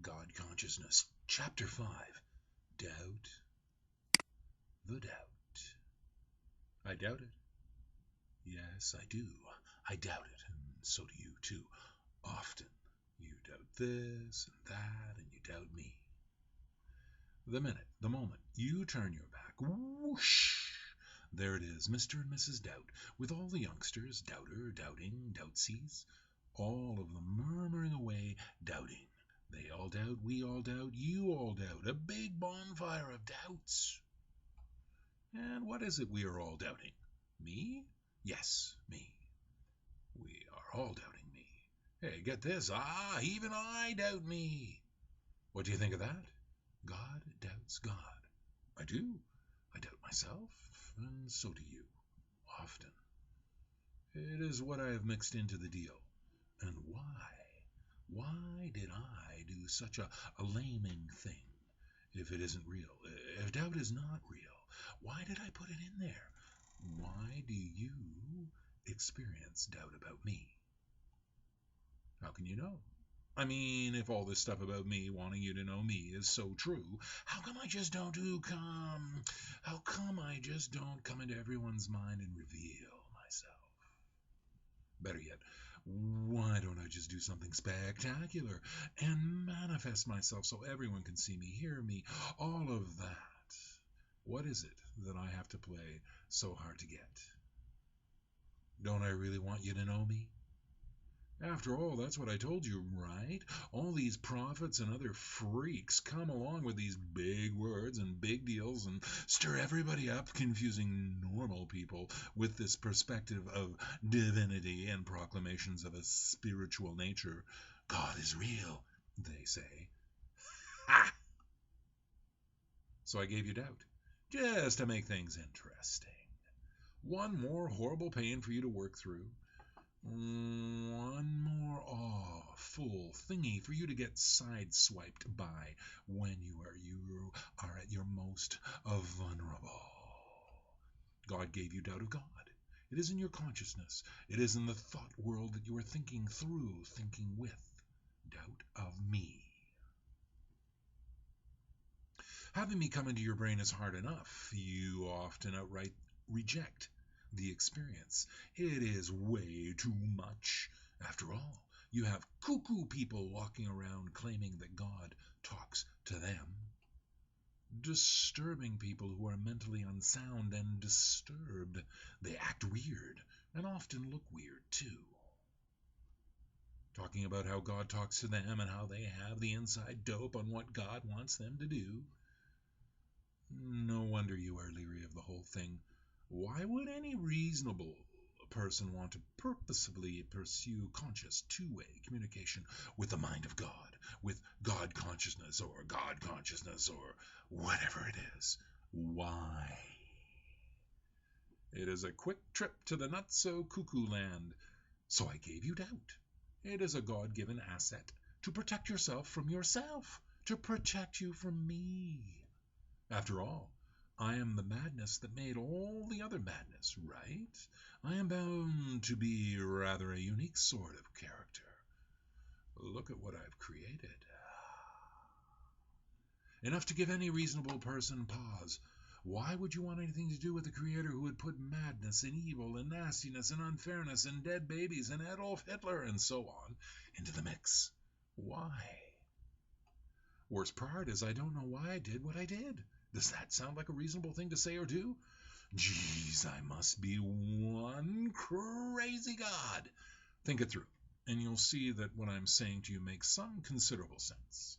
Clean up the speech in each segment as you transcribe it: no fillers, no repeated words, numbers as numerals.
God Consciousness, Chapter 5. Doubt the Doubt. I doubt it. Yes, I do. I doubt it, and so do you too. Often. You doubt this and that, and you doubt me. The minute, the moment, you turn your back, whoosh! There it is, Mr. and Mrs. Doubt, with all the youngsters, doubter, doubting, doubtsies, all of them murmuring away, doubting. They all doubt, we all doubt, you all doubt, a big bonfire of doubts. And what is it we are all doubting? Me? Yes, me. We are all doubting me. Hey, get this. Even I doubt me. What do you think of that? God doubts God. I do. I doubt myself, and so do you. Often. It is what I have mixed into the deal. And why? Why did I do such a laming thing? If it isn't real, if doubt is not real, why did I put it in there? Why do you experience doubt about me? How can you know? I mean, if all this stuff about me wanting you to know me is so true, how come I just don't how come I just don't come into everyone's mind and reveal myself? Better yet, why don't I just do something spectacular and manifest myself so everyone can see me, hear me, all of that? What is it that I have to play so hard to get? Don't I really want you to know me? After all, that's what I told you, right? All these prophets and other freaks come along with these big words and big deals and stir everybody up, confusing normal people with this perspective of divinity and proclamations of a spiritual nature. God is real, they say. Ha! So I gave you doubt, just to make things interesting. One more horrible pain for you to work through. One more awful thingy for you to get sideswiped by when you are at your most vulnerable. God gave you doubt of God. It is in your consciousness. It is in the thought world that you are thinking through, thinking with. Doubt of me. Having me come into your brain is hard enough. You often outright reject the experience. It is way too much. After all, you have cuckoo people walking around claiming that God talks to them. Disturbing people who are mentally unsound and disturbed. They act weird and often look weird too. Talking about how God talks to them and how they have the inside dope on what God wants them to do. No wonder you are leery of the whole thing. Why would any reasonable person want to purposefully pursue conscious two-way communication with the mind of God, with God consciousness or whatever it is? Why? It is a quick trip to the not-so-cuckoo land. So I gave you doubt. It is a God-given asset to protect yourself from yourself, to protect you from me. After all, I am the madness that made all the other madness, right? I am bound to be rather a unique sort of character. Look at what I've created. Enough to give any reasonable person pause. Why would you want anything to do with a creator who would put madness and evil and nastiness and unfairness and dead babies and Adolf Hitler and so on into the mix? Why? Worst part is I don't know why I did what I did. Does that sound like a reasonable thing to say or do? Geez, I must be one crazy god. Think it through, and you'll see that what I'm saying to you makes some considerable sense.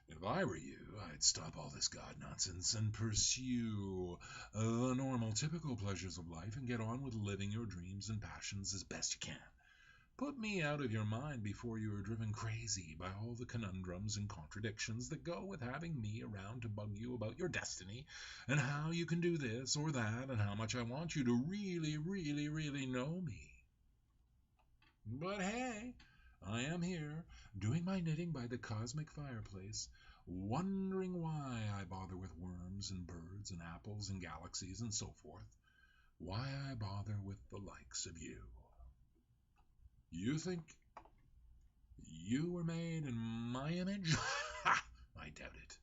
If I were you, I'd stop all this God nonsense and pursue the normal, typical pleasures of life and get on with living your dreams and passions as best you can. Put me out of your mind before you are driven crazy by all the conundrums and contradictions that go with having me around to bug you about your destiny and how you can do this or that and how much I want you to really, really, really know me. But hey, I am here, doing my knitting by the cosmic fireplace, wondering why I bother with worms and birds and apples and galaxies and so forth, why I bother with the likes of you. You think you were made in my image? Ha! I doubt it.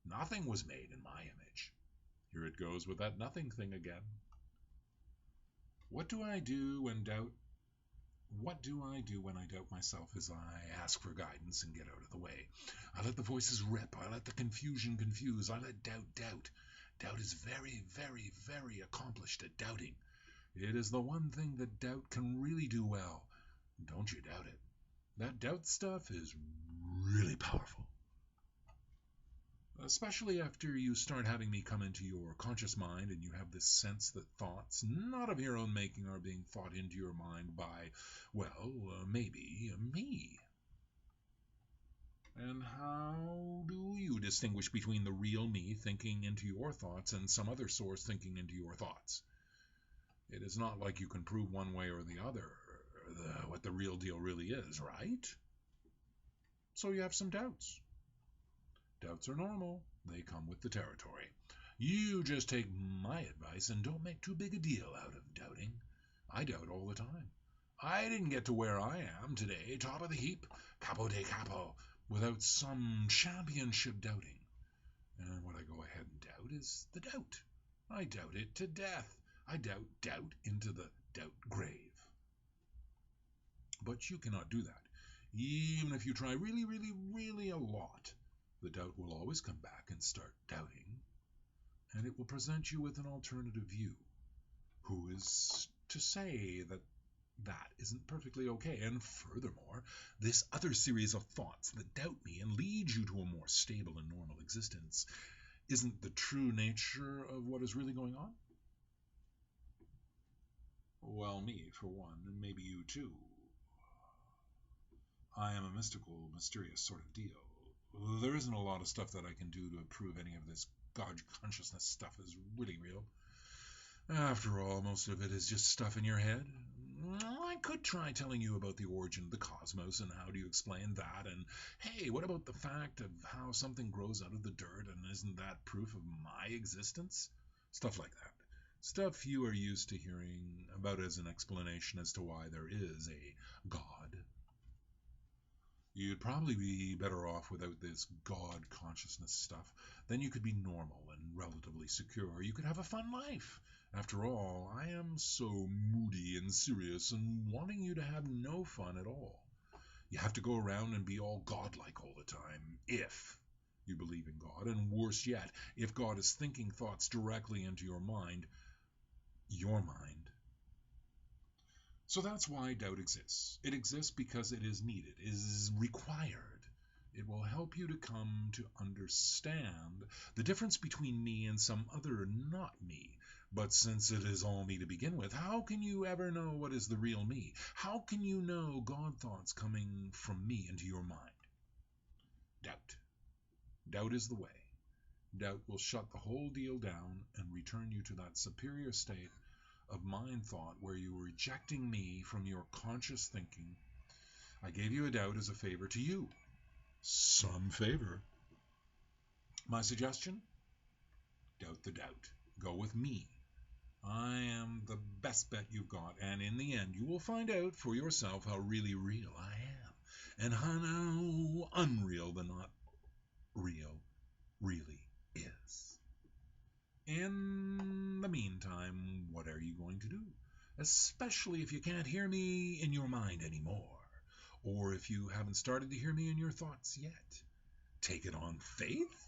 Nothing was made in my image. Here it goes with that nothing thing again. What do I do when doubt? What do I do when I doubt myself as I ask for guidance and get out of the way? I let the voices rip. I let the confusion confuse. I let doubt doubt. Doubt is very, very, very accomplished at doubting. It is the one thing that doubt can really do well. Don't you doubt it. That doubt stuff is really powerful. Especially after you start having me come into your conscious mind and you have this sense that thoughts, not of your own making, are being thought into your mind by, well, maybe me. And how do you distinguish between the real me thinking into your thoughts and some other source thinking into your thoughts? It is not like you can prove one way or the other what the real deal really is, right? So you have some doubts. Doubts are normal. They come with the territory. You just take my advice and don't make too big a deal out of doubting. I doubt all the time. I didn't get to where I am today, top of the heap, capo de capo, without some championship doubting. And what I go ahead and doubt is the doubt. I doubt it to death. I doubt into the doubt grave. But you cannot do that. Even if you try really, really, really a lot, the doubt will always come back and start doubting, and it will present you with an alternative view. Who is to say that that isn't perfectly okay? And furthermore, this other series of thoughts that doubt me and lead you to a more stable and normal existence isn't the true nature of what is really going on? Well, me, for one, and maybe you too. I am a mystical, mysterious sort of deal. There isn't a lot of stuff that I can do to prove any of this God consciousness stuff is really real. After all, most of it is just stuff in your head. I could try telling you about the origin of the cosmos and how do you explain that, and hey, what about the fact of how something grows out of the dirt, and isn't that proof of my existence? Stuff like that. Stuff you are used to hearing about as an explanation as to why there is a God. You'd probably be better off without this God consciousness stuff. Then you could be normal and relatively secure. You could have a fun life. After all, I am so moody and serious and wanting you to have no fun at all. You have to go around and be all godlike all the time, if you believe in God. And worse yet, if God is thinking thoughts directly into your mind. So that's why doubt exists. It exists because it is needed, is required. It will help you to come to understand the difference between me and some other not me. But since it is all me to begin with, how can you ever know what is the real me? How can you know God thoughts coming from me into your mind? Doubt. Doubt is the way. Doubt will shut the whole deal down and return you to that superior state of mind thought where you were rejecting me from your conscious thinking. I gave you a doubt as a favor to you. Some favor. My suggestion? Doubt the doubt. Go with me. I am the best bet you've got, and in the end you will find out for yourself how really real I am, and how unreal the not real really is. In the meantime, what are you going to do? Especially if you can't hear me in your mind anymore, or if you haven't started to hear me in your thoughts yet. Take it on faith?